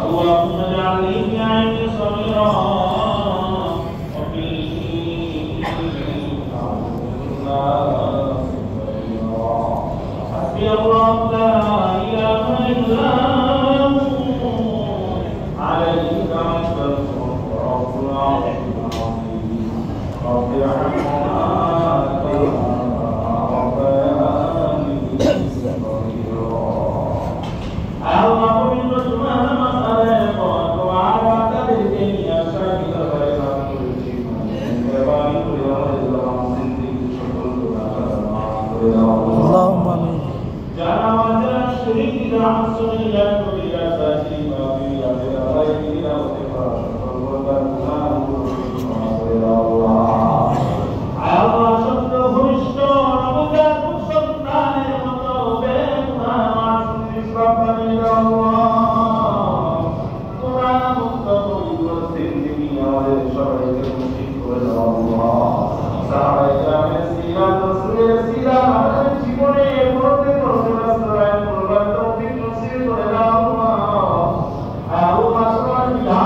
اللهم اجعلني في عيني صغيرا وفي حسبي الله لا اله الا هو عليه توكلت رب العرش العظيم رب ارحمهما كما ربياني صغيرا. Allah pemimpin semua masalah doa tadirkan ya syar'i terbaik berjimat kembali ke dalam sendiri syukur Allahumma amin. Jangan wajah syirik tidak sunnilah bila saji bagi bila baik bila sifat perbuatan Allah Allah syukur Kristo namuga kusantane matobe Muhammad disrapani Allah Quran muktabul sindini awal syar'i musik Allah sahaya mesira tasir sira জীবনে পড়তে পড়তে রাস্তায় পড়বার তৌফিক নসিব করে দাও আল্লাহ সুবহানাহু ওয়া তাআলা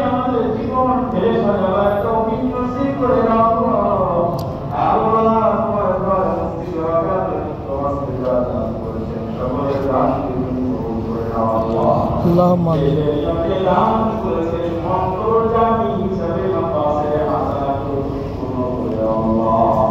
আমাদের জীবন ফেরে সাজাবার তৌফিক নসিব করে দাও আল্লাহ তোমার দয়া মুক্তি রাখার তোমার দান করেছেন সকলের দানকে তুমি কবুল করে নাও আল্লাহ আল্লাহুম্মা আমিন দান করেছেন মন্তর জামি হিসাবে মাকাসিদে হাসানাত পূর্ণ করে দাও আল্লাহ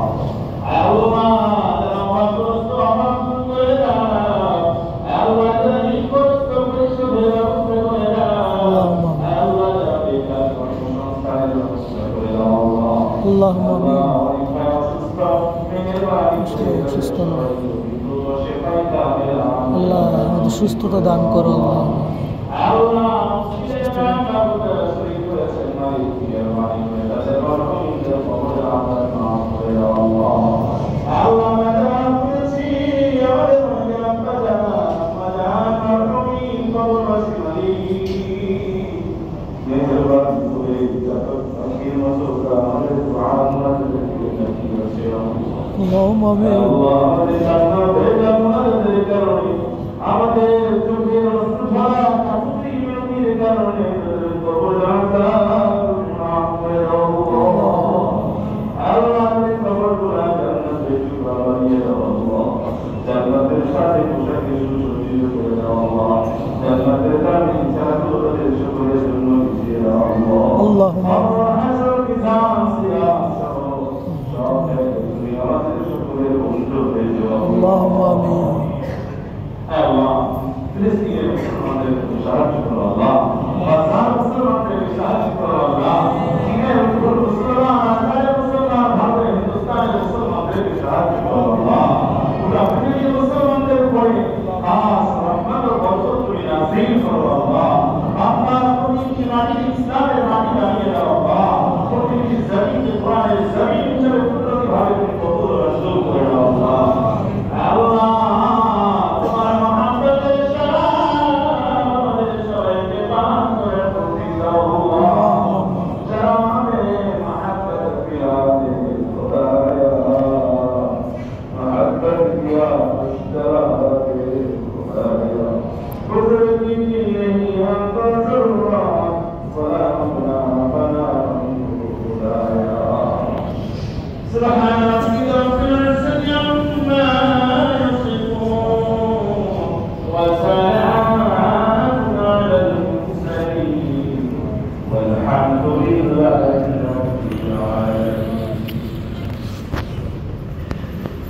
আল্লাহ আমাদের সুস্থতা দান করো اللهم آمين আমাদের চোখের অশ্রুধারা কাকুতি বিরতির কারণে কবর মাফ করে দাও আল্লাহ আমাদের কবরগুলো জান্নাতে চূড়া বানিয়ে দাও আল্লাহ জান্নাতের সাথে পোশাকে সুসজ্জিত করে দাও আল্লাহ জান্নাতের দামি চাদরের সকলের জন্য বিছিয়ে দাও আল্লাহ আল্লাহুম্মা হাসর কিতাব সিরাত সব তুমি আমাদের সকলের বন্ধু হয়ে যাও اللهم آمين Allah, ফিলিস্তিনের মুসলমানদের সাহায্য করো